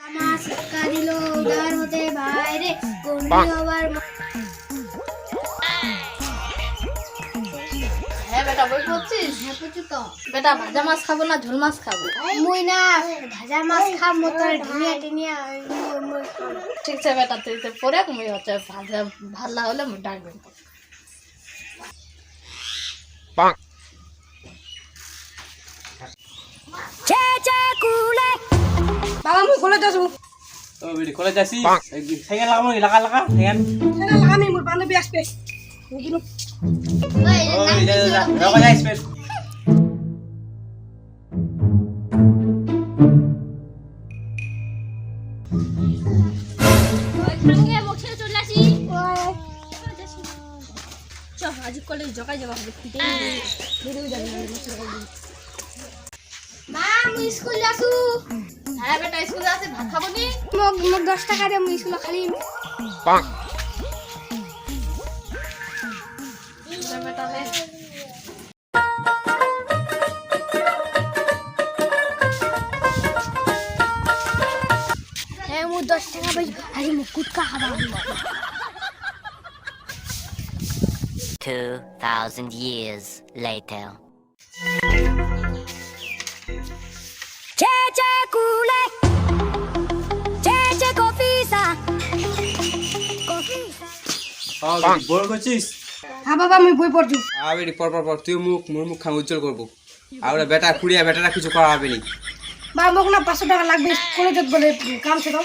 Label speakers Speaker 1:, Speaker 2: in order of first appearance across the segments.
Speaker 1: আমার শিক্ষা দিল উদার হতে বাইরে গন্ডি হবার
Speaker 2: হ্যাঁ বেটা বই পড়ছিস?
Speaker 1: হ্যাঁ পড়ছি তো।
Speaker 2: বেটা ভাজা মাছ খাবো না ঝোল মাছ খাবো?
Speaker 1: মুই না ভাজা মাছ খাম মতরে ঢিনিয়া টিনিয়া
Speaker 2: ঠিক আছে বেটা তুই তো পরে মুই হচ্ছে ভাজা ভালো হলে মুই ডাকবে।
Speaker 3: বাবা মুই কলেজ যাবো
Speaker 4: ও বেটি কলেজ যাচ্ছি সাইকেল লাগাবো লাগা সাইকেল
Speaker 3: সেটা লাগামি মোর বান্ধবী আসবে বুঝলো
Speaker 4: ওই যা রকা যাইস বেশ
Speaker 1: মা মুই স্কুল যাসু।
Speaker 2: হ্যাঁ বেটা স্কুলে আছে ভাত খাবো নি?
Speaker 1: মোক 10 টাকা দে মুই স্কুল খালি
Speaker 2: বেটা লে
Speaker 1: হ্যাঁ মুই 10 টাকা পাই আরে মুই কুটকা খাবা
Speaker 5: 2,000 years later.
Speaker 4: বড় করছিস
Speaker 3: হ্যাঁ বাবা মুই বই পড়ছি
Speaker 4: বেটি পর তুই মুখ মোর মুখ খাম উজ্জ্বল করবো আর বেটা কুড়িয়া বেটারা কিছু করা হবে নি
Speaker 3: বাবা মোক না 500 টাকা লাগবে কলেজত বলে কাম ছিল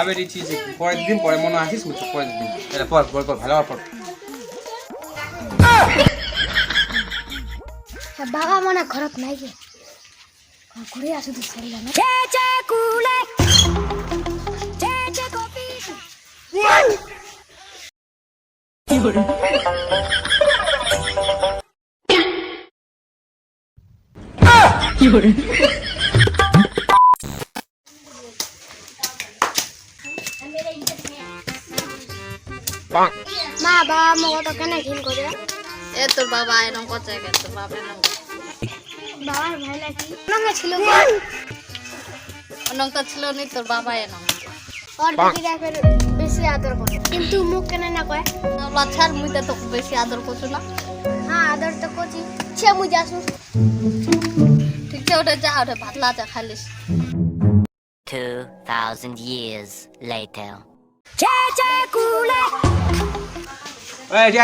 Speaker 4: বেটি ঠিক আছে পরের দিন পরে মনে আসিস মুখ পরের দিন এটা পর ভালো পর
Speaker 1: বাবা মনে ঘরত নাই গে ঘুরে আসু তো চল না মা বাবা মোক তো কেন ঘিন করে
Speaker 2: এ তোর বাবা এরকম করছে কেন? তোর বাবা এরকম
Speaker 1: বাবার ভাই নাকি নামে ছিল
Speaker 2: অনঙ্ক ছিল নি তোর বাবা এরকম
Speaker 1: ওর দিদিরা ফের বেশি আদর করে কিন্তু মুখ কেন না কয়
Speaker 2: বাচ্চার মুই তো তোকে বেশি আদর করছো না।
Speaker 1: হ্যাঁ আদর তো করছি ছে মুই যাসু
Speaker 2: ঠিক আছে ওটা যা ওটা ভাত লাচা খালিস
Speaker 5: 2,000 years later.
Speaker 4: ওই যা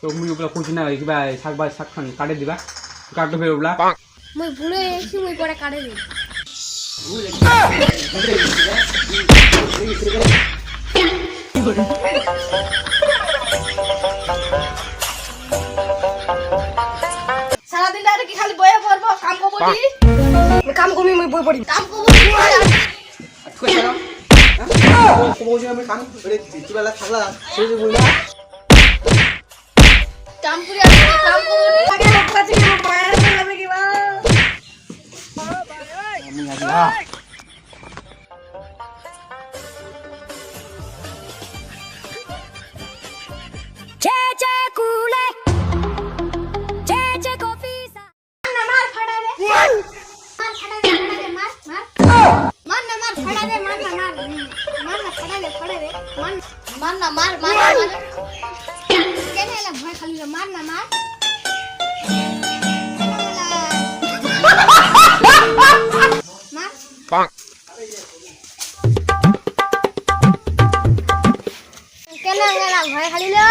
Speaker 4: তো মুই ওগুলা করছি না কিবা শাক খান কাটে দিবা কাটতে ফের ওগুলা
Speaker 1: মুই ভুলে এসি মুই পরে কাটে দিই
Speaker 2: সারাদিন আর কি খালি বইয়ে পড়বো কাম করবো নি?
Speaker 3: কাম কমি মুই বই পড়ি
Speaker 2: কাম করবো নি? কাম করে আসবি, কাম করবো নি?
Speaker 3: আগে পাচ্ছি কি মায়ের লাগবে কি বা
Speaker 1: মার ফাড়া রে মার ফাড়া রে মার মার না মার ফাড়া রে মার না ফাড়া রে
Speaker 2: মার না মার মার
Speaker 1: কেন এলা ভয় খালি রে মার না মার কেন এলা ভয় খালি রে